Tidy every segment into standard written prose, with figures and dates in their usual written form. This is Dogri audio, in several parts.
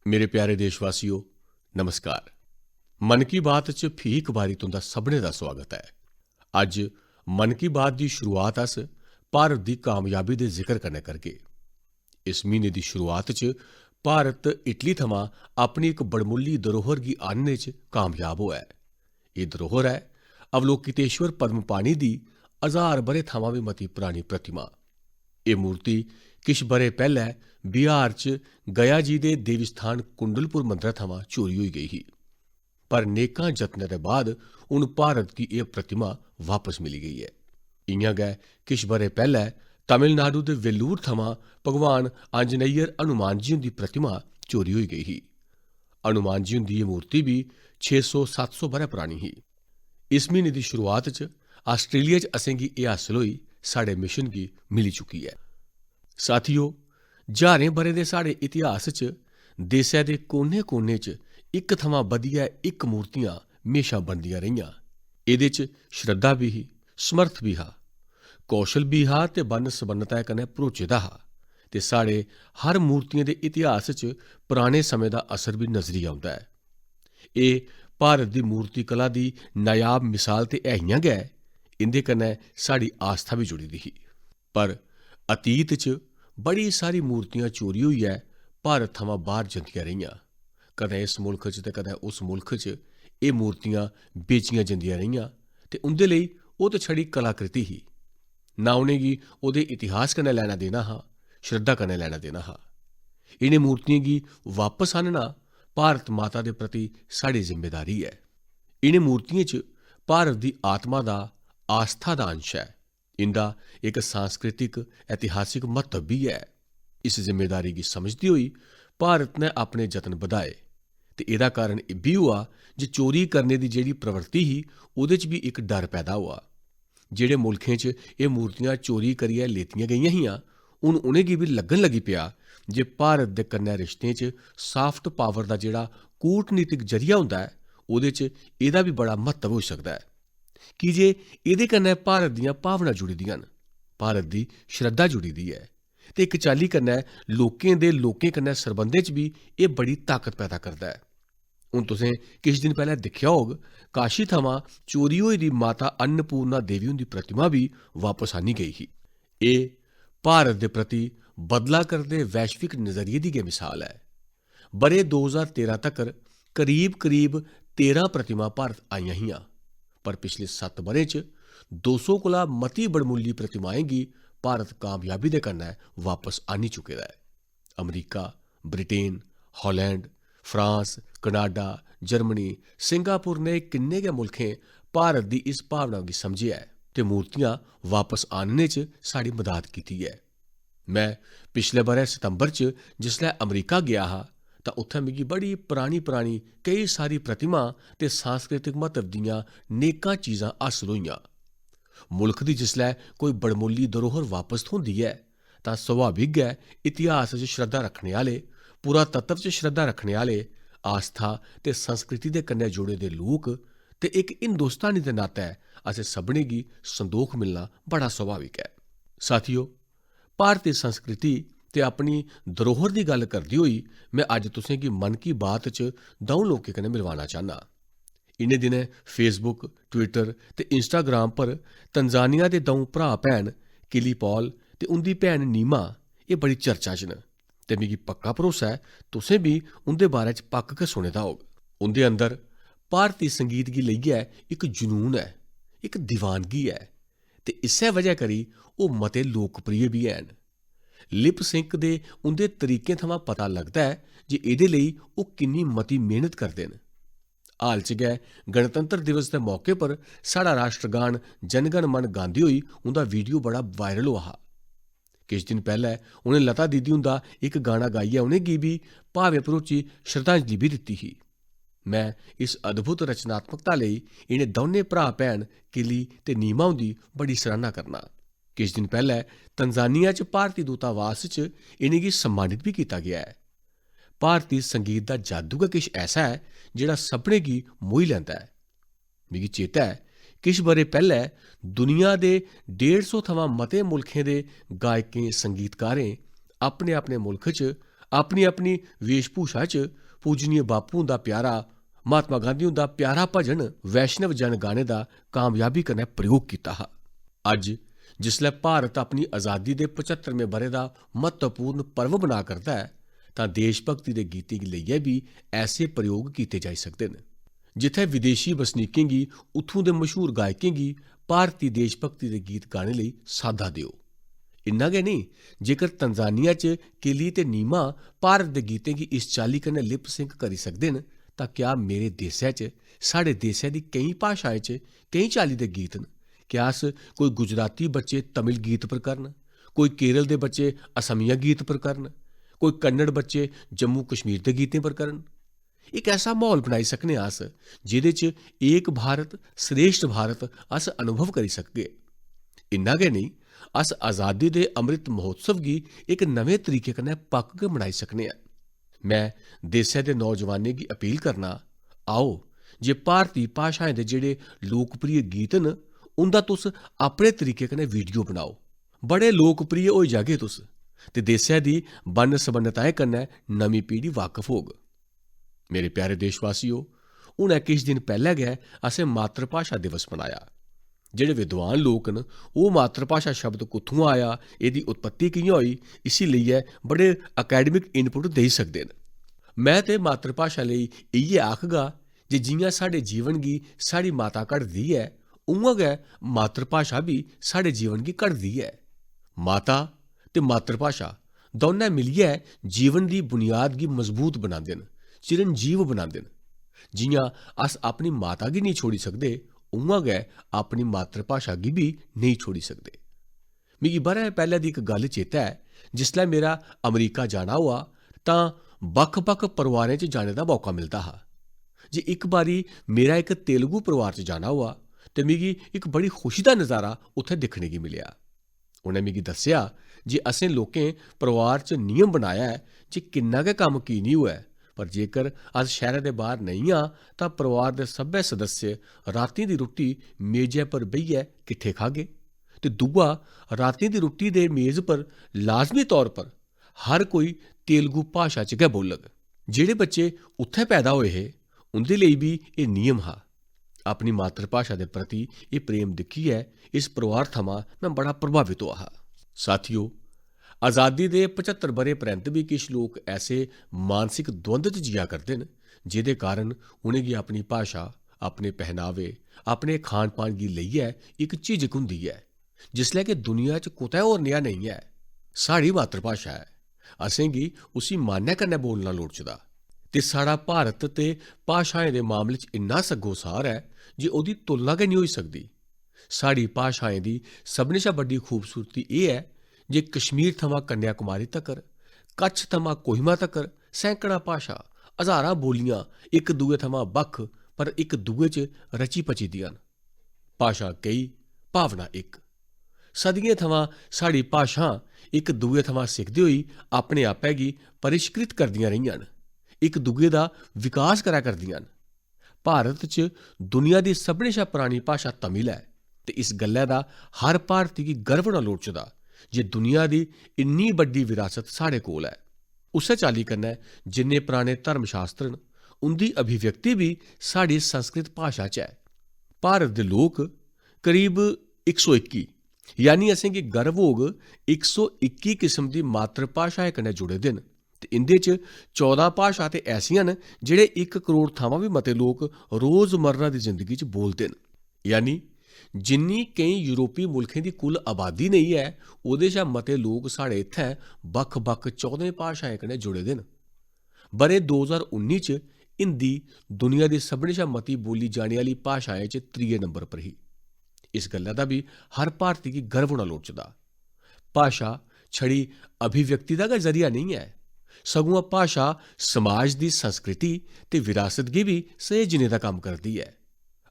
मेरे प्यारे देशवासियों, नमस्कार। मन की बात च फ्ही इक बारी तुंदा सभनें दा स्वागत है। अज्ज मन की बात दी शुरुआत अस भारत दी कामयाबी दे जिक्र कन्नै करगे। इस म्हीने दी शुरुआत च भारत इटली थमां अपनी इक बड़मुल्ली धरोहर गी आह्नने च कामयाब होआ ऐ। एह् धरोहर ऐ अवलोकितेश्वर पद्मपाणि दी 1000 ब'रे थमां बी मती परानी प्रतिमा। एह् मूर्ति किश ब'रे पैह्लै बिहार च गया जी दे देवस्थान कुंडलपुर मंदरै थमां चोरी होई गेई ही, पर नेकां जतनें दे बाद हून भारत गी एह् प्रतिमा वापस मिली गेई ऐ। इ'यां गै किश ब'रे पैह्लै तमिलनाडु दे वेल्लूर थमां भगवान आंजनेयर हनुमान जी हुंदी प्रतिमा चोरी होई गेई ही। हनुमान जी हुंदी एह् मूर्ति बी 600-700 ब'रे परानी ही। इस म्हीने दी शुरुआत च आस्ट्रेलिया च असेंगी एह् हासल होई, साढ़े मिशन गी मिली चुकी ऐ। साथियो, ज्हारें ब'रें दे साढ़े इतिहास च देसै दे कोने-कोने च इक थमां बधियै इक मूर्तियां म्हेशा बनदियां रेहियां। एह्दे च श्रद्धा बी ही, समर्थ बी हा, कौशल बी हा ते बन्न-सबन्नता कन्नै भरोचे दा हा। ते साढ़े हर मूर्तियें दे इतिहास च पराने समें दा असर बी नजरी औंदा ऐ। एह् भारत दी मूर्ति कला दी नायाब मिसाल ते ऐहियां गै, इंदे कन्नै साढ़ी आस्था बी जुड़ी दी ही। पर अतीत च बड़ी सारी मूर्तियां चोरी होइयै भारत थमां बाह्र जंदियां रेहियां। कदें इस मुल्ख च ते कदें उस मुल्ख च एह् मूर्तियां बेचियां जंदियां रेहियां ते उं'दे लेई ओह् ते छड़ी कलाकृति ही। ना उ'नेंगी ओह्दे इतिहास कन्नै लैना देना हा, श्रद्धा कन्नै लैना देना हा। इ'नें मूर्तियें गी वापस आह्नना भारत माता दे प्रति साढ़ी जिम्मेदारी ऐ। इ'नें मूर्तियें च भारत दी आत्मा दा, आस्था दा अंश ऐ। इंदा इक सांस्कृतिक ऐतिहासिक म्हत्तव बी ऐ। इस जिम्मेदारी गी समझदे होई भारत ने अपने जतन बधाए ते एह्दा कारण इब्बी होआ जे चोरी करने दी जेह्ड़ी प्रवृत्ति ही, ओह्दे च बी इक डर पैदा होआ। जेह्ड़े मुल्खें च एह् मूर्तियां चोरी करियै लेतियां गेइयां हियां, हून उ'नेंगी बी लग्गन लगी पेआ जे भारत दे कन्नै रिश्तें च साफ्ट पावर दा जेह्ड़ा कूटनीतिक जरिया होंदा ऐ, ओह्दे च एह्दा बी बड़ा म्हत्तव होई सकदा ऐ। की जे एह्दे कन्नै भारत दियां भावनां जुड़ी दियां न, भारत दी श्रद्धा जुड़ी दी ऐ ते इक चाल्ली कन्नै लोकें कन्नै सरबंधें च बी एह् बड़ी ताकत पैदा करदा ऐ। हून तुसें किश दिन पैह्लें दिक्खेआ होग, काशी थमां चोरी होई दी माता अन्नपूर्णा देवी हुंदी प्रतिमा बी वापस आह्नी गेई ही। एह् भारत दे प्रति बदला करदे वैश्विक नजरिये दी गै मिसाल ऐ। ब'रे 2013 तक्कर करीब 13 प्रतिमा भारत आइयां हियां, पर पिछले 7 ब'रें च 200 कोला मती बड़मुल्ली प्रतिमाएं गी भारत कामयाबी दे कन्नै वापस आह्नी चुके दा ऐ। अमरीका, Britain, Holland, France, Canada, Germany, Singapore ने किन्ने गै मुल्खें भारत दी इस भावना गी समझेआ ऐ ते मूर्तियां वापस आह्नने च साढ़ी मदद कीती ऐ। मैं पिछले ब'रे सितंबर च जिसलै अमरीका गेआ हा, तां उत्थै मिगी बड़ी परानी केई सारी प्रतिमा ते सांस्कृतिक म्हत्तव दियां नेकां चीजां हासल होइयां। मुल्ख दी जिसलै कोई बड़मुल्ली धरोहर वापस थ्होंदी ऐ, तां स्वाभाविक गै इतिहास च श्रद्धा रक्खने आह्ले, पुरातत्व च श्रद्धा रक्खने आह्ले, आस्था ते संस्कृति दे कन्नै जुड़े दे लोक ते इक हिंदुस्तानी दे नातै असें सभनें गी संदोख मिलना बड़ा स्वाभाविक ऐ। साथियो, भारती संस्कृति ते अपनी धरोहर दी गल्ल करदे होई में अज्ज तुसें गी मन की बात च द'ऊं लोकें कन्नै मिलवाना चाह्न्नां। इ'नें दिनें फेसबुक, ट्विटर ते इंस्टाग्राम पर तंजानिया दे द'ऊं भ्राऽ भैन किली पॉल ते उं'दी भैन नीमा एह् बड़ी चर्चा च न ते मिगी पक्का भरोसा ऐ तुसें बी उं'दे बारे च पक्क गै सुने दा होग। उं'दे अंदर भारती संगीत गी लेइयै इक जुनून ऐ, इक दीवानगी ऐ ते इस्सै वजह करी ओह् मते लोकप्रिय बी हैन। लिप सिंक दे उं'दे तरीकें थमां पता लगदा ऐ जे एह्दे लेई ओह् किन्नी मती मेहनत करदे न। हाल च गै गणतंत्र दिवस दे मौके पर साढ़ा राश्ट्रगान जनगण मन गांदे होई उं'दा वीडियो बड़ा वायरल होआ हा। किश दिन पैह्लै उ'नें लता दीदी हुंदा इक गाना गाइयै उ'नेंगी बी भावें भरोची श्रद्धांजलि बी दित्ती ही। मैं इस अद्भुत रचनात्मकता लेई इ'नें दौनें भ्राऽ भैन किली ते नीमा हुंदी बड़ी सराह्ना करना। किश दिन पैह्लै तंजानिया च भारती दूतावास च इ'नेंगी सम्मानित बी कीता गेआ ऐ। भारती संगीत दा जादू गै किश ऐसा ऐ जेह्ड़ा सभनें गी मोही लैंदा ऐ। मिगी चेता ऐ किश ब'रे पैह्लै दुनिया दे 150 थमां मते मुल्खें दे गायकें संगीतकारें अपने मुल्ख च अपनी अपनी वेशभूषा च पूजनीय बापू हुंदा प्यारा महात्मा गांधी हुंदा प्यारा भजन वैष्णव जन गाने दा कामयाबी कन्नै प्रयोग कीता हा। अज्ज जिसलै भारत अपनी आज़ादी दे 75वें ब'रे दा महत्वपूर्ण पर्व बना करदा है तां देश भगती दे गीतें गी लेइयै भी ऐसे प्रयोग कीते जाई सकदे न जित्थै विदेशी बसनीकें गी उत्थूं दे मशहूर गायकें गी भारती देश भगती दे गीत गाने लेई साद्दा देओ। इन्ना गै नेईं, जेकर तंजानिया च केली ते नीमा भारत दे गीतें गी इस चाल्ली कन्नै लिप सिंक करी सकदे न तां क्या मेरे देसै च साढ़े देसै दी केईं भाशाएं च केईं चाल्ली दे गीत न। क्या अस कोई गुजराती बच्चे तमिल गीत पर करन, कोई केरल दे बच्चे असमिया गीत पर करन, कोई कन्नड़ बच्चे जम्मू कश्मीर दे गीतें पर करन। एक ऐसा माहौल बनाई सकने अस जेह्दे च एक भारत श्रेष्ठ भारत अस अनुभव करी सकगे। इन्ना गै नेईं, अस आज़ादी दे अमृत महोत्सव गी इक नमें तरीके कन्नै पक्क गै मनाई सकने आं। मैं देसै दे नौजवानें गी अपील करना, आओ जे भारती भाशाएं दे जेह्ड़े लोकप्रिय गीत न उंदा तुस अपने तरीके कन्नै वीडियो बनाओ। बड़े लोकप्रिय होई जागे तुस ते देसै दी बन्न सबन्नताएं कन्नै नमीं पीढ़ी वाकफ होग। मेरे प्यारे देशवासियो, हुनै किश दिन पैह्लै गै असें मातृभाशा दिवस मनाया। जेह्ड़े विद्वान लोक न ओह् मातृभाशा शब्द कुत्थुआं आया, एह्दी उत्पत्ति कि'यां होई, इसी लेइयै बड़े अकैडमिक इनपुट देई सकदे न। मैं ते मातृभाशा लेई इ'यै आखगा जे जि'यां साढ़े जीवन गी साढ़ी माता घड़दी ऐ उ'आं गै मातृभाशा बी साढ़े जीवन गी घड़दी ऐ। माता ते मातृभाशा दौनें मिलियै जीवन दी बुनियाद गी मजबूत बनांदे न, चिरंजीव बनांदे न। जि'यां अस अपनी माता गी नेईं छोड़ी सकदे उ'आं गै अपनी मातृभाशा गी बी नेईं छोड़ी सकदे। मिगी ब'रें पैह्ले दी इक गल्ल चेता ऐ। जिसलै मेरा अमरीका जाना होआ तां बक्ख बक्ख परोआरें च जाने दा मौका मिलदा हा। जे इक बारी मेरा इक तेलुगु परोआर च जाना होआ ते मिगी इक बड़ी खुशी दा नज़ारा उत्थै दिक्खने गी मिलेआ। उ'नें मिगी दस्सेआ जे असें लोकें परोआर च नियम बनाया ऐ जे किन्ना गै कम्म की निं होऐ, पर जेकर अस शैह्रै दे बाह्र नेईं आं तां परोआर दे सब्भै सदस्य रातीं दी रुट्टी मेजै पर बेहियै किट्ठे खागे ते दूआ रातीं दी रुट्टी दे मेज पर लाजमी तौर पर हर कोई तेलुगु भाशा च गै बोलग। जेह्ड़े बच्चे उत्थै पैदा होए हे उं'दे लेई बी एह् नियम हा। अपनी मातृभाशा दे प्रति एह् प्रेम दिक्खियै इस परोआर थमां में बड़ा प्रभावित होआ हा। साथियो, आज़ादी दे 75 ब'रे परैंत बी किश लोक ऐसे मानसिक द्वंद च जिया करदे न जेह्दे कारण उ'नेंगी अपनी भाशा, अपने पहनावे, अपने खान पान गी लेइयै इक झिझक होंदी ऐ, जिसलै कि दुनिया च कुतै होर नेहा नेईं ऐ। साढ़ी मातृभाशा ऐ, असेंगी उसी मान्नै कन्नै बोलना लोड़चदा ते साढ़ा भारत ते भाशाएं दे मामले च इन्ना सग्गोसार ऐ जे ओह्दी तुलना गै निं होई सकदी। साढ़ी भाशाएं दी सभनें शा बड्डी खूबसूरती एह् ऐ जे कश्मीर थमां कन्याकुमारी तक्कर, कच्छ थमां कोहिमा तक्कर सैंकड़ां भाशा, हज़ारां बोलियां इक दुए थमां बक्ख पर इक दुए च रची पची दियां न। भाशा केई, भावना इक। सदियें थमां साढ़ी भाशां इक दुए थमां सिखदे होई अपने आपै गी परिष्कृत करदियां रेहियां न, इक दुए दा विकास करै करदियां न। भारत च दुनिया दी सभनें शा परानी भाशा तमिल ऐ ते इस गल्लै दा हर भारती गी गर्व होना लोड़चदा जे दुनिया दी इन्नी बड्डी विरासत साढ़े कोल ऐ। उस्सै चाल्ली कन्नै जिन्ने पराने धर्मशास्त्र न उंदी अभिव्यक्ति बी साढ़ी संस्कृत भाशा च ऐ। भारत दे लोक करीब 121 यानी असेंगी गर्व होग 121 किस्म दी मातृभाशाएं कन्नै जुड़े दे न ते इंदे च 14 भाशा ते ऐसियां न जेह्ड़े 1 करोड़ थमां भी मते लोक रोजमर्रा दी जिंदगी च बोलदे न। यानी जिन्नी केईं यूरोपी मुल्खें दी कुल आबादी नेईं ऐ ओह्दे शा मते लोक साढ़े इत्थै बक्ख बक्ख 14 भाशाएं कन्नै जुड़े दे न। ब'रे 2019 च हिंदी दुनिया दी सभनें शा मती बोली जाने आह्ली भाशाएं च 3 नंबर पर ही। इस गल्लै दा बी हर भारती गी गर्व होना लोड़चदा। भाशा छड़ी अभिव्यक्ति दा गै जरिया नेईं ऐ, सगुआं भाशा समाज दी संस्कृति ते विरासत गी भी सहेजने दा कम्म करदी ऐ।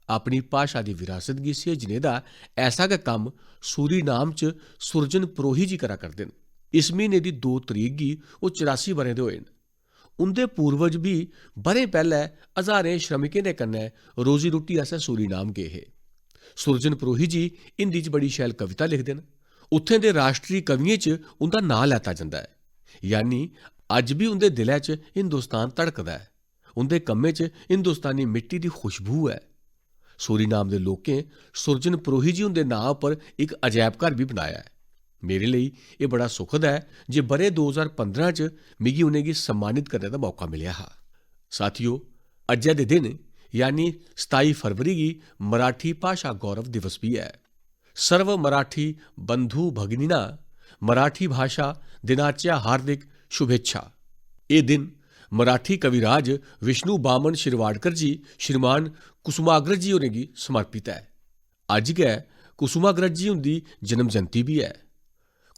अपनी भाशा दी विरासत गी सहेजने दा ऐसा गै कम्म सूरीनाम च सुरजन प्रोही जी करा करदे न। इस म्हीने दी 2 तरीक गी ओह् 84 ब'रे दे होए न। उंदे पूर्वज बी ब'रें पैह्लै हज़ारें श्रमिकें दे कन्नै रोजी रुट्टी आस्तै सूरीनाम गे हे। सुरजन प्रोही जी हिंदी च बड़ी शैल कविता लिखदे न। उत्थें दे राश्ट्री कवियें च उंदा नांऽ लैता जंदा ऐ। यानी अज भी उंदे दिलै च हिंदुस्तान धड़कदा है, उंदे कम्में च हिंदुस्तानी मिट्टी दी खुशबू है। सूरीनाम दे लोकें सुरजन प्रोही जी उंदे नां पर एक अजैब घर भी बनाया है। मेरे लिए एह् बड़ा सुखद है जे ब'रे 2015 च मिगी उनेंगी सम्मानित करने दा मौका मिलेआ हा। साथियो, अज्जै दे दिन यानी 27 फरवरी गी मराठी भाशा गौरव दिवस भी है। सर्व मराठी बंधू भगिनींना मराठी भाषा दिनाच्या हार्दिक शुभेच्छा। ये दिन मराठी कविराज विष्णु बामन शिरवाडकर जी श्रीमान कुसुमाग्रज जी होरें गी समर्पित है। अज्ज गै कुसुमाग्रज जी हुंदी जन्म जयंती भी है।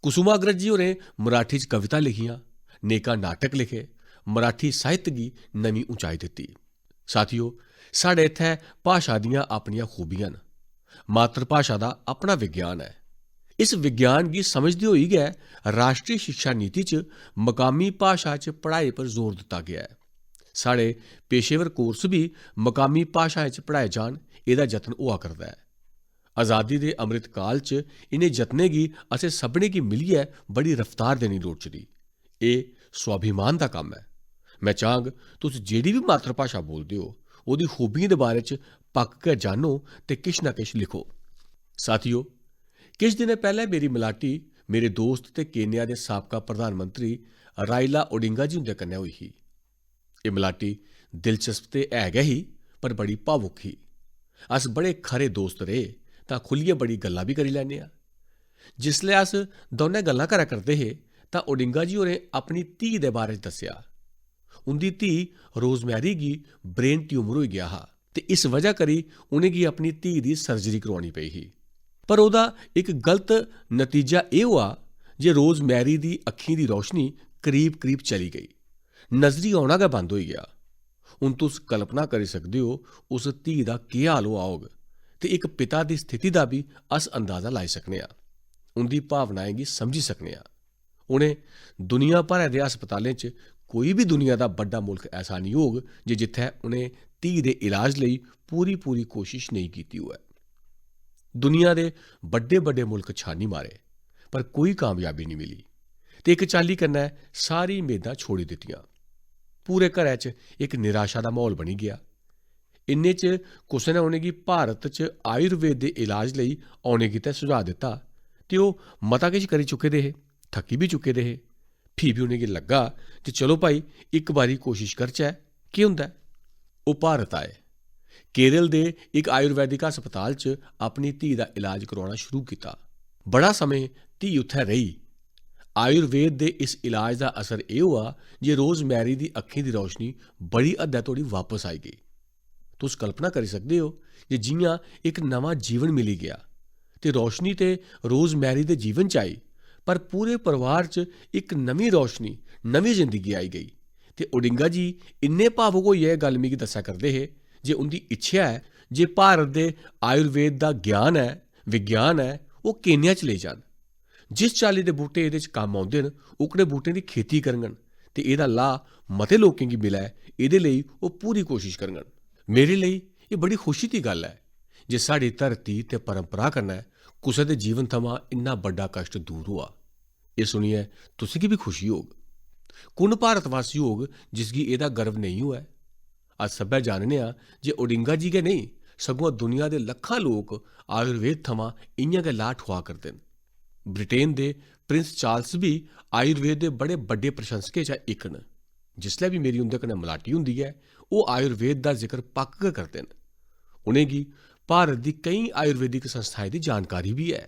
कुसुमाग्रज जी होरें मराठी च कविता लिखियां, नेका नाटक लिखे, मराठी साहित्य गी नवीं ऊंचाई दित्ती। साथियो, साढ़े इत्थै भाशा दियां अपनियां खूबियां न। मातृ भाशा दा अपना विज्ञान है। इस विज्ञान गी समझदे होई गै राष्ट्री शिक्षा नीति च मकामी भाशा च पढ़ाई पर जोर दित्ता गया है। साढ़े पेशेवर कोर्स भी मकामी भाशाएं च पढ़ाए जान, एह्दा जतन होआ करदा है। आज़ादी दे अमृत काल च इनें जतनें गी असें सभनें गी मिलियै बड़ी रफ्तार देनी लोड़चदी। एह् स्वाभिमान दा कम्म है। मैं चाहंग तुस जेह्ड़ी बी मातृ भाशा बोलदे हो ओह्दी खूबियें दे बारे च पक्क गै जानो ते किश ना किश लिखो। साथियो, किश दिनें पैह्लें मेरी मलाटी मेरे दोस्त ते केन्या दे साबका प्रधानमंत्री राइला ओडिंगा जी हुंदे कन्नै होई ही। एह् मलाटी दिलचस्प ते है गै ही, पर बड़ी भावुक ही। अस बड़े खरे दोस्त रेह् तां खुल्लियै बड़ी गल्लां भी करी लैन्ने आं। जिसलै अस दौनें गल्लां करा करदे हे तां ओडिंगा जी होरें अपनी धी दे बारे च दस्सेआ। उंदी धी रोजमैरी गी ब्रेन ट्यूमर होई गेआ हा ते इस वजह करी उनेंगी अपनी धी दी सर्जरी करवानी पेई ही। पर ओह्दा इक गलत नतीजा एह् होआ जे रोजमैरी दी अक्खीं दी रोशनी करीब करीब चली गेई, नजरी औना गै बंद होई गेआ। हून तुस कल्पना करी सकदे हो उस धी दा केह् हाल होआ होग ते इक पिता दी स्थिति दा बी अस अंदाजा लाई सकने आं, उंदी भावनाएं गी समझी सकने आं। उनें दुनिया भरै दे हस्पतालें च कोई भी दुनिया दा बड्डा मुल्ख ऐसा नहीं होग जे जित्थै उनें धी दे इलाज लेई पूरी कोशिश नेईं कीती होऐ। दुनिया दे बड्डे बड्डे मुल्ख छानी मारे पर कोई कामयाबी नहीं मिली ते इक चाल्ली कन्नै सारी मेदां छोड़ी दित्तियां। पूरे घरै च इक निराशा दा माहौल बनी गेआ। इन्ने च कुसै ने उनेंगी भारत च आयुर्वेद दे इलाज लेई औने गितै सुझाऽ दित्ता ते ओह् मता किश करी चुके दे हे, थक्की भी चुके दे हे। फ्ही बी उनेंगी लग्गा कि चलो भाई इक बारी कोशिश करचै, केह् होंदा ऐ। ओह् भारत आए, केरल दे इक आयुर्वैदिक हस्पताल च अपनी धी दा इलाज करवाना शुरू कीता। बड़ा समें धी उत्थै रेही। आयुर्वेद दे इस इलाज दा असर एह् होआ जे रोजमैरी दी अक्खीं दी रोशनी बड़ी हद्दै तोड़ी वापस आई गेई। तुस कल्पना करी सकदे हो जे जि'यां इक नवां जीवन मिली गेआ ते रोशनी ते रोजमैरी दे जीवन च आई, पर पूरे परिवार च इक नमीं रोशनी, नमीं जिंदगी आई गेई। ते ओडिंगा जी इन्ने भावुक होइयै एह् गल्ल मिगी दस्सा करदे हे जे उंदी इच्छा है जे भारत दे आयुर्वेद दा ज्ञान है, विज्ञान है, ओह् केन्या च लेई जान। जिस चाल्ली दे बूह्टे एह्दे च कम्म औंदे न, ओकड़े बूह्टें दी खेती करङन ते एह्दा लाह् मते लोकें गी मिलै, एह्दे लेई ओह् पूरी कोशिश करङन। मेरे लेई एह् बड़ी खुशी दी गल्ल है जे साढ़ी धरती ते परंपरा कन्नै कुसै दे जीवन थमां इन्ना बड्डा कश्ट दूर होआ। एह् सुनियै तुसें गी बी खुशी होग। कुण भारतवासी होग जिसगी एह्दा गर्व नेईं होऐ। अस सब्भै जानने आं जे ओडिंगा जी गै नेईं सगुआं दुनिया दे लक्खां लोक आयुर्वेद थमां इ'यां गै लाह् ठुआ करदे न। ब्रिटेन दे प्रिंस चार्ल्स भी आयुर्वेद दे बड़े बड्डे प्रशंसकें चा इक न। जिसलै भी मेरी उं'दे कन्नै मलाटी हुंदी ऐ, ओह् आयुर्वेद दा जिक्र पक्क गै करदे न। उनेंगी भारत दी केईं आयुर्वेदिक संस्थाएं दी जानकारी भी है।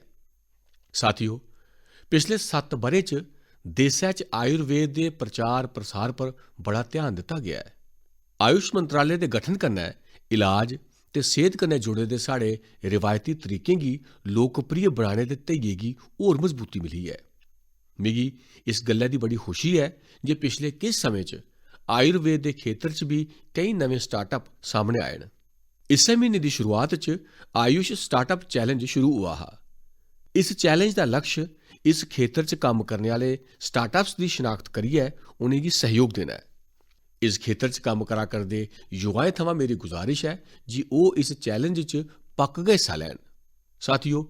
साथियो, पिछले 7 ब'रें च देसै च आयुर्वेद दे प्रचार प्रसार पर बड़ा ध्यान दित्ता गेआ है। आयुष मंत्रालय दे गठन कन्नै इलाज ते सेह्त कन्नै जुड़े दे साढ़े रिवायती तरीकें गी लोकप्रिय बनाने दे ध्येइये गी होर मजबूती मिली ऐ। मिगी इस गल्लै दी बड़ी खुशी है जे पिछले किश समें च आयुर्वेद दे खेतर च भी केईं नमें स्टार्टअप सामने आए न। इस्सै म्हीने दी शुरुआत च आयुष स्टार्टअप चैलेंज शुरू होआ हा। इस चैलेंज दा लक्ष्य इस खेतर च कम्म करने आह्ले स्टार्टअप्स दी शनाख्त करियै उनेंगी सहयोग देना ऐ। इस खेतर च कम्म करा करदे युवाएं थमां मेरी गुजारिश है जे ओह् इस चैलेंज च पक्क गै हिस्सा लैन। साथियो,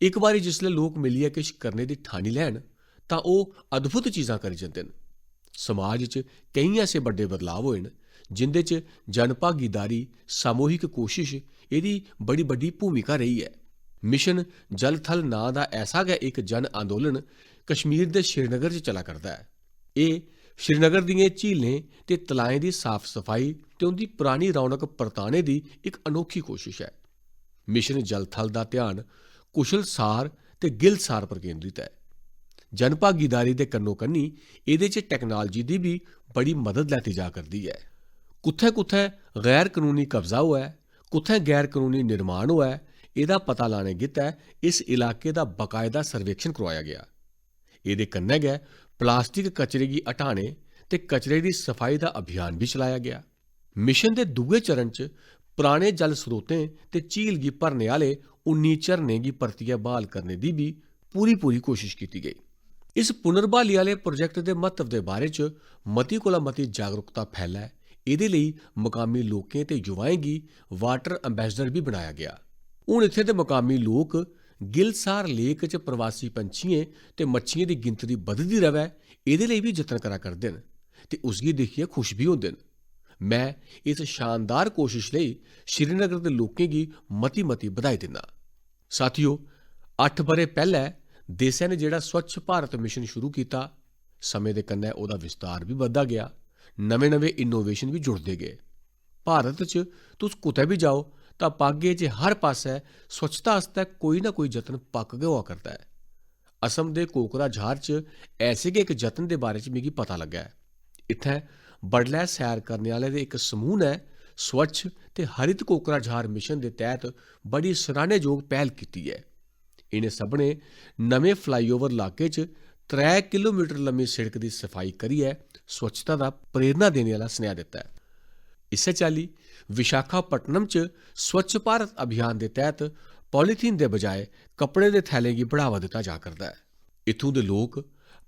इक बारी जिसलै लोक मिलियै किश करने दी ठानी लैन तां ओह् अद्भुत चीजां करी जंदे न। समाज च कई ऐसे बड़े बदलाव होए न जिंदे च जन भागीदारी, सामूहिक कोशिश एह्दी बड़ी बड्डी भूमिका रही है। मिशन जल थल नां दा ऐसा गै इक जन अंदोलन कश्मीर दे श्रीनगर च चला करदा है। एह् श्रीनगर दियें झीलें ते तलाएं दी साफ सफाई ते उंदी पुरानी रौनक परताने दी इक अनोखी कोशिश है। मिशन जल थल दा ध्यान कुशल सार ते गिल सार पर केंद्रित है। जन भागीदारी दे कन्नो कन्नी एह्दे च टैक्नोलॉजी दी भी बड़ी मदद लैती जा करदी है। कुत्थै कुत्थै गैर कानूनी कब्जा होआ है, कुत्थै गैर कानूनी निर्माण होआ है, एह्दा पता लाने गित्तै इस इलाके दा बकायदा सर्वेक्षण करोआया गया। एह्दे कन्नै गै प्लास्टिक कचरे गी हटाने ते कचरे दी सफाई दा अभियान भी चलाया गया। मिशन दे दुए चरण च पुराने जल स्रोतें ते झील गी भरने आह्ले 19 झरनें गी परतियै बहाल करने दी भी पूरी कोशिश कीती गेई। इस पुनर्बहाली आह्ले प्रोजेक्ट दे महत्व दे बारे च मती कोला मती जागरूकता फैलै, एह्दे लेई मकामी लोकें ते युवाएं गी वाटर अंबैसडर भी बनाया गया। हून इत्थै दे मकामी लोक गिलसार लेक च प्रवासी पंछियें ते मच्छियें दी गिनतरी बधदी रवै, एह्दे लेई भी जतन करा करदे न ते उसगी दिक्खियै खुश भी होंदे न। मैं इस शानदार कोशिश लेई श्रीनगर दे लोकें गी मती बधाई दिन्ना। साथियो, 8 ब'रे पैह्लै देसै ने जेह्ड़ा स्वच्छ भारत मिशन शुरू कीता, समें दे कन्नै ओह्दा विस्तार भी बधदा गेआ, नमें इनोवेशन भी जुड़दे गे। भारत च तुस कुतै भी जाओ तां पागे जे हर पास्सै स्वच्छता आस्तै कोई ना कोई जतन पक्क गै होआ करदा है। असम दे कोकराझार च ऐसे गै इक जतन दे बारे च मिगी पता लग्गा है। इत्थै बडलै सैर करने आह्ले दे इक समूह ने स्वच्छ ते हरित कोकराझार मिशन दे तैह्त बड़ी सराह्नेजोग पैह्ल कीती है। इनें सभनें नमें फ्लाईओवर इलाके च 3 किलोमीटर लम्मी सिड़क दी सफाई करियै स्वच्छता दा प्रेरणा देने आह्ला सनेहा दित्ता है। इस्सै चाल्ली विशाखापट्टनम च स्वच्छ भारत अभियान दे तैह्त पॉलीथीन दे बजाय कपड़े दे थैलें गी बढ़ावा दित्ता जा करदा है। इत्थूं दे लोक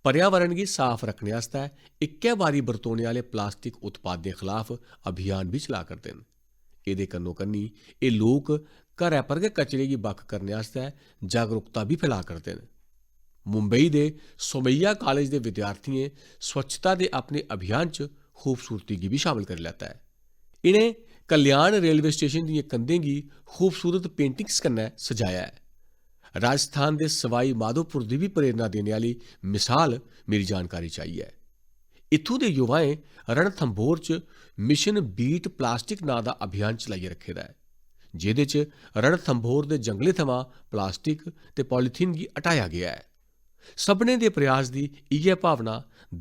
पर्यावरण गी साफ रखने आस्तै इक्कै बारी बरतोने आह्ले प्लास्टिक उत्पादें खलाफ अभियान भी चला करदे न। एह्दे कन्नो कन्नी एह् लोक घरै पर गै कचरे गी बक्ख करने आस्तै जागरूकता भी फैला करदे न। मुंबई दे सोमैया कालेज दे विद्यार्थियें स्वच्छता दे अपने अभियान च खूबसूरती गी भी शामल करी लैता है। इनें कल्याण रेलवे स्टेशन दियें कंधें गी खूबसूरत पेंटिंग्स कन्नै सजाया है। राजस्थान दे सवाई माधोपुर दी भी प्रेरणा देने आह्ली मिसाल मेरी जानकारी च आई है। इत्थूं दे युवाएं रणथंभौर च मिशन बीट प्लास्टिक नां दा अभियान चलाइयै रखे दा है, जेह्दे च रणथंभौर दे जंगलें थमां प्लास्टिक ते पॉलीथीन गी हटाया गेआ है। सभनें दे प्रयास दी इ'यै भावना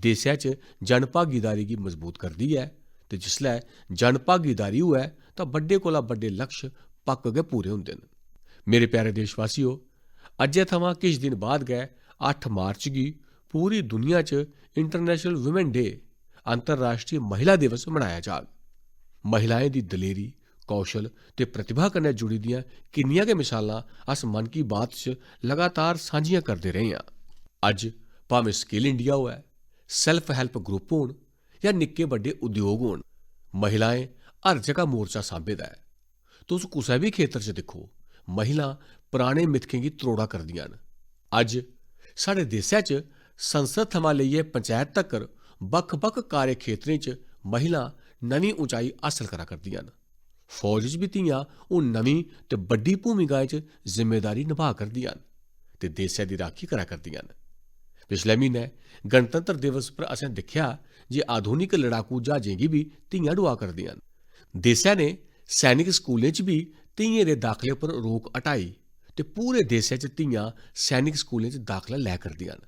देसै च जन भागीदारी गी मजबूत करदी है ते जिसलै जन भागीदारी होऐ तां बड्डे कोला बड्डे लक्ष्य पक्क गै पूरे होंदे न। मेरे प्यारे देशवासियो, अज्जै थमां किश दिन बाद गै 8 मार्च गी पूरी दुनिया च इंटरनेशनल वुमेन डे अंतर्राष्ट्रीय महिला दिवस मनाया जाग। महिलाएं दी दलेरी, कौशल ते प्रतिभा कन्नै जुड़ी दियां किन्नियां गै मिसालां अस मन की बात च लगातार सांझियां करदे रेह् आं। अज्ज भावें स्किल इंडिया होऐ, सैल्फ हैल्प ग्रुप होन जां निक्के बड्डे उद्योग होन, महिलाएं हर जगह मोर्चा सांभे दा है। तुस कुसै भी खेतर च दिक्खो, महिलां पुराने मिथकें गी त्रोड़ा करदियां न। अज्ज साढ़े देसै च संसद थमां लेइयै पंचैत तक्कर बक्ख-बक्ख कार्य खेत्रें च महिलां नमीं ऊंचाई हासल करा करदियां न। फौज च बी धियां हून नमीं ते बड्डी भूमिकाएं च जिम्मेदारी निभा करदियां न ते देसै दी राखी करा करदियां न। पिछले म्हीने गणतंत्र दिवस पर असें दिक्खेआ जे आधुनिक लड़ाकू ज्हाजें गी बी धियां डोआ करदियां न। देसै ने सैनिक स्कूलें च बी धियें दे दाखले पर रोक हटाई ते पूरे देसै च धियां सैनिक स्कूलें च दाखला लै करदियां न।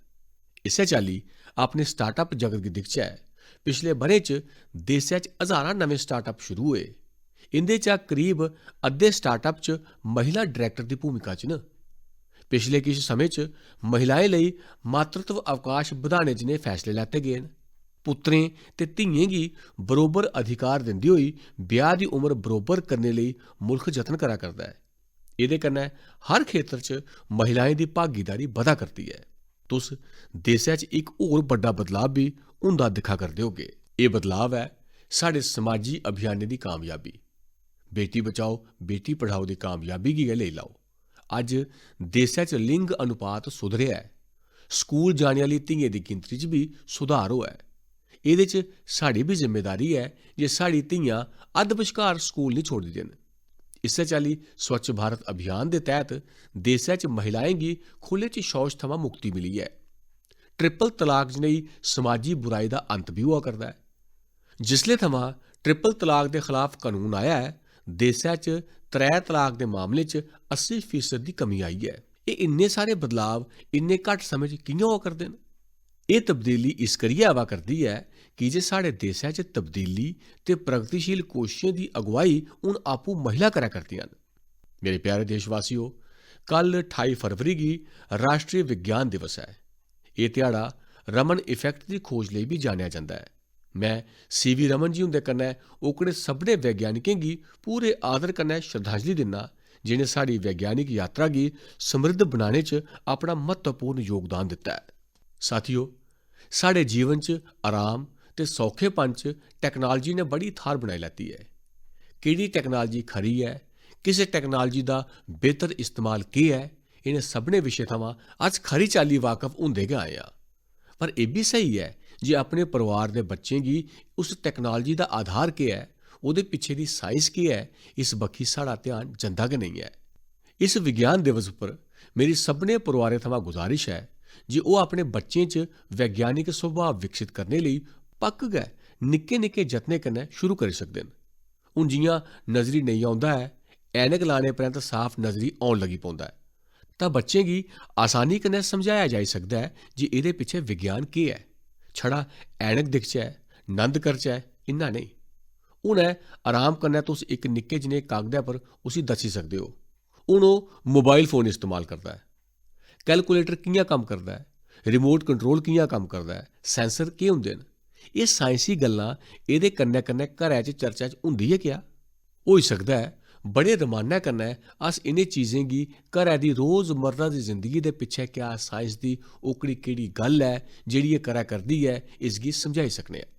इस्सै चाल्ली अपने स्टार्टअप जगत गी दिखचै, पिछले ब'रें च देसै च हज़ारां नमें स्टार्टअप शुरू होए। इंदे चा करीब अद्धे स्टार्टअप च महिला डायरैक्टर दी भूमिका च न। पिछले किश समें च महिलाएं लेई मातृत्व अवकाश बधाने जनेह् फैसले लैते गे न। पुत्तरें ते धियें गी बरोबर अधिकार दिंदे होई ब्याह दी उमर बरोबर करने लेई मुल्ख जतन करा करदा है। एह्दे कन्नै हर खेतर च महिलाएं दी भागीदारी बधा करदी है। तुस देसै च इक होर बड्डा बदलाव भी होंदा दिक्खा करदे होगे। एह् बदलाव है साढ़े समाजी अभियानें दी कामयाबी। बेटी बचाओ बेटी पढ़ाओ दी कामयाबी गी गै लेई लैओ। अज्ज देसै च लिंग अनुपात सुधरेआ ऐ। स्कूल जाने आह्ली धियें दी गिनतरी च बी सुधार होआ ऐ। ਇਹਦੇ 'ਚ ਸਾਡੀ भी जिम्मेदारी है जे साड़ी धियां अद्ध विचकार स्कूल नहीं छोड़दी देन। इस्सै चाल्ली स्वच्छ भारत अभियान के तहत देशै च महिलाएं गी खुले च शौच थमां मुक्ति मिली है। ट्रिपल तलाक जनेही समाजी बुराई का अंत भी हुआ करदा है। जिसले थमां ट्रिपल तलाक के खिलाफ कानून आया है, देशै च त्रै तलाक के मामले च 80% की कमी आई है। ये इन्ने सारे बदलाव इन्ने घट समय च कि'यां होआ करदे न? ਇਹ ਤਬਦੀਲੀ ਇਸ ਕਰੀਏ ਆਵਾ ਕਰਦੀ ਹੈ ਕਿ ਜੇ ਸਾਡੇ ਦੇਸ਼ਾਂ 'ਚ ਤਬਦੀਲੀ ਤੇ ਪ੍ਰਗਤੀਸ਼ੀਲ ਕੋਸ਼ਿਸ਼ਾਂ ਦੀ ਅਗਵਾਈ ਹੁਣ ਆਪੂ ਮਹਿਲਾ ਕਰਿਆ ਕਰਦੀਆਂ ਹਨ। ਮੇਰੇ ਪਿਆਰੇ ਦੇਸ਼ਵਾਸੀਓ, ਕੱਲ 28 ਫਰਵਰੀ गी ਰਾਸ਼ਟਰੀ ਵਿਗਿਆਨ ਦਿਵਸ ਹੈ। ਇਹ ਦਿਹਾੜਾ ਰਮਨ ਇਫੈਕਟ ਦੀ ਖੋਜ ਲਈ ਵੀ ਜਾਣਿਆ ਜਾਂਦਾ ਹੈ। मैं CV रमन जी हुंदे कन्नै ओकड़े सभनें वैज्ञानिकें गी पूरे आदर कन्नै श्रद्धांजलि दिन्ना जिन्हें साड़ी वैज्ञानिक यात्रा गी समृद्ध बनाने च अपना महत्वपूर्ण योगदान दिता है। साथियों, साढ़े जीवन च आराम ते सौखेपन च टैक्नोलॉजी ने बड़ी थार बनाई लैती है। किहड़ी टैक्नोलॉजी खरी है, किस टैक्नोलॉजी का बेहतर इस्तेमाल केह् है, इन्हें सभनें विशे थमां अज खरी चाल्ली वाकफ हुंदे गै आए आ। पर यह भी सही है जे अपने परिवार के बच्चें गी उस टैक्नोलॉजी का आधार केह् है, उहदे पिछे दी साइंस केह् है, इस बक्खी साड़ा ध्यान जंदा गै नहीं है। इस विज्ञान दिवस पर मेरी सभनें परिवारें थमां गुजारिश है जे ओह अपने बच्चें च वैज्ञानिक सुभाव विकसित करने लई पक्क गै निक्के निक्के जतनें कन्नै शुरू करी सकदे न। हुण जि'यां नज़री नेईं औंदा है, ऐनक लाने परैंत साफ नज़री औन लगी पौंदा है, तां बच्चें गी आसानी कन्नै समझाया जाई सकदा है जे इहदे पिछे विज्ञान केह् है। छड़ा ऐनक दिखचै, नंद करचै, इन्ना नहीं। हुण आराम कन्नै तुस इक निक्के जनेह् कागदै पर उसी दस्सी सकदे हो। हुण ओह मोबाइल फोन इस्तेमाल करदा है, कैलकुलेटर कि'यां कम्म करदा है, रिमोट कंट्रोल कि'यां कम्म करदा है, सैंसर केह् हुंदे न। एह् साइंसी गल्लां एह्दे कन्नै कन्नै घरै च चर्चा च हुंदी ऐ क्या? होई सकदा है बड़े रमानै कन्नै अस इनें चीज़ें गी घरै दी रोज़मर्रा दी जिंदगी दे पिच्छे क्या साइंस दी ओकड़ी केह्ड़ी गल्ल है जेह्ड़ी एह् करै करदी है, इसगी समझाई सकने आं।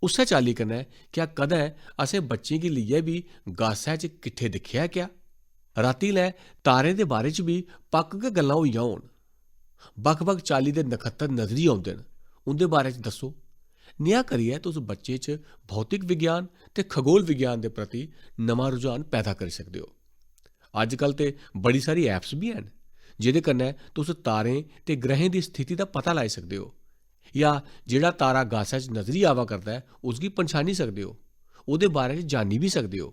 उस्सै चाल्ली कन्नै क्या कदें असें बच्चें गी लेइयै बी गासै च किट्ठे दिक्खेआ क्या? रातीं लै तारें दे बारे च बी पक्क गै गल्लां होइयां होन। बक्ख बक्ख चाल्ली दे नक्षत्र नज़री औंदे न, उं'दे बारे च दस्सो। नेहा करियै तुस बच्चे च भौतिक विज्ञान ते खगोल विज्ञान के प्रति नवां रुझान पैदा करी सकदे हो। अजकल ते बड़ी सारी ऐप्स भी हैन जिहदे कन्नै तुस तारें ते ग्रहें दी स्थिति दा पता लाई सकदे हो, या जेह्ड़ा तारा गासै च नज़री आवा करदा है उसगी पन्छानी सकदे हो, ओह्दे बारे च जानी भी सकदे हो।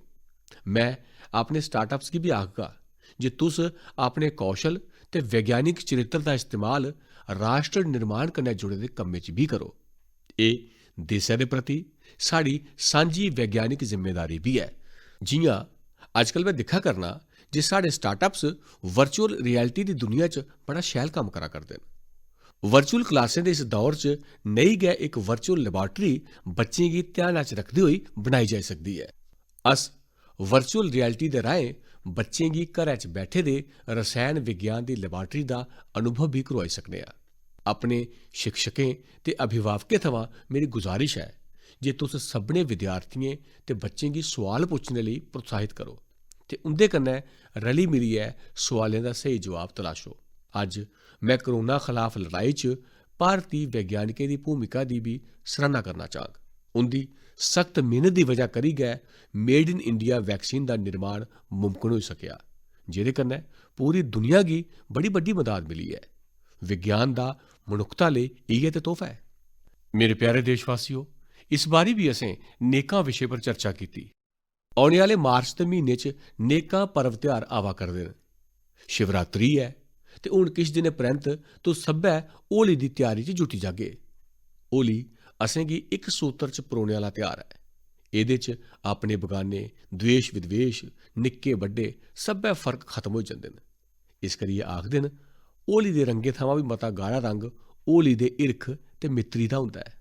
मैं अपने स्टार्टअप्स गी भी आखगा जे तुस अपने कौशल ते वैज्ञानिक चरित्र का इस्तेमाल राष्ट्र निर्माण कन्नै जुड़े दे कम्में च भी करो। एह् देशै दे प्रति साड़ी सांझी वैज्ञानिक जिम्मेदारी भी है। जि'यां अजकल मैं दिक्खा करना जे साढ़े स्टार्टअप्स वर्चुअल रियलिटी दी दुनिया च बड़ा शैल कम्म करा करदे न। वर्चुअल क्लासें दे इस दौर च नेही गै इक वर्चुअल लैबार्टरी बच्चें गी ध्याना च रखदे होई बनाई जाई सकदी है। अस वर्चुअल रियलिटी दे राहें बच्चें गी घरै च बैठे दे रसायन विज्ञान दी लैबार्टरी दा अनुभव भी करवाई सकने आं। अपने शिक्षकें ते अभिभावकें थमां मेरी गुजारिश है जे तुस सभनें विद्यार्थियें ते बच्चें गी सोआल पुच्छने लेई प्रोत्साहित करो ते उं'दे कन्नै रली मिलियै सोआलें दा स्हेई जवाब तलाशो। अज्ज मैं कोरोना खिलाफ लड़ाई च भारती वैज्ञानिकें दी भूमिका दी भी सराहना करना चाहग। उं'दी सख्त मेहनत दी वजह करी गै मेड इन इंडिया वैक्सीन दा निर्माण मुमकन होई सकेआ, जेह्दे कन्नै पूरी दुनिया गी बड़ी बड्डी मदाद मिली है। विज्ञान दा मनुक्खता लेई इ'यै ते तोहफा है। मेरे प्यारे देशवासियो, इस बारी भी असें नेकां विशे पर चर्चा कीती। औने आह्ले मार्च दे म्हीने च नेकां पर्व त्यौहार आवा करदे न। शिवरात्रि है ते हुण किश दिनें परैंत तुस सब्भै होली दी त्यारी च जुटी जागे। होली असें गी इक सूत्र च परोने आह्ला त्यौहार है। एह्दे च अपने बगाने, द्वेश विद्वेश, निक्के बड्डे सब्भै फर्क खत्म होई जंदे न। इस करियै आखदे न होली दे रंगें थमां भी मता गाढ़ा रंग होली दे हिरख ते मित्तरी दा होंदा है।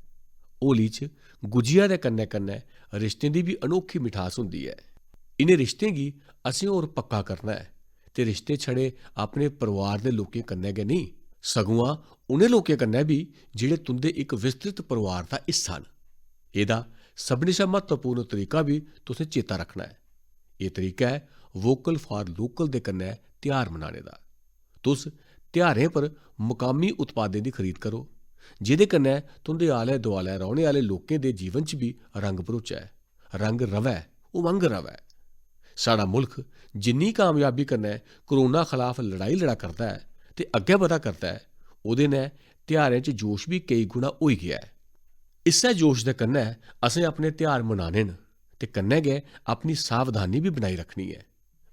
होली च गुजिया दे कन्नै कन्नै रिश्तें दी भी अनोखी मिठास होंदी है। इनें रिश्तें गी असें होर पक्का करना है ते रिश्ते छड़े अपने परिवार दे लोकें कन्नै गै नेईं, सगुआं उ'नें लोकें कन्नै भी जेह्ड़े तुं'दे इक विस्तृत परिवार दा हिस्सा न। एह्दा सभनें शा महत्वपूर्ण तरीका भी तुसें चेता रखना है। एह् तरीका है वोकल फॉर लोकल दे कन्नै त्यौहार मनाने दा। तुस त्यौहारें पर मुकामी उत्पादें दी खरीद करो जिहदे कन्नै तुंदे आले दुआले रौह्ने आह्ले लोकें दे जीवन च भी रंग भरोचै, रंग रवै, उमंग रवै। साढ़ा मुल्क जिन्नी कामयाबी कन्नै कोरोना खलाफ लड़ाई लड़ा करदा ऐ ते अग्गै बधा करदा ऐ, ओह्दे नै त्यहारें च जोश भी केई गुणा होई गेआ ऐ। इस्सै जोश दे कन्नै असें अपने त्यहार मनाने न ते कन्नै गै अपनी सावधानी भी बनाई रखनी ऐ।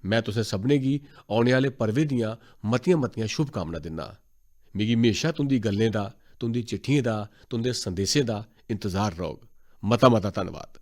मैं तुसें सभनें गी औने आह्ले पर्वें दियां मतियां मतियां शुभकामनां दिन्ना। मिगी म्हेशा तुंदी गल्लें दा, तुंदी चिट्ठियें दा, तुंदे संदेसें दा इंतजार रौह्ग। मता मता धन्नवाद।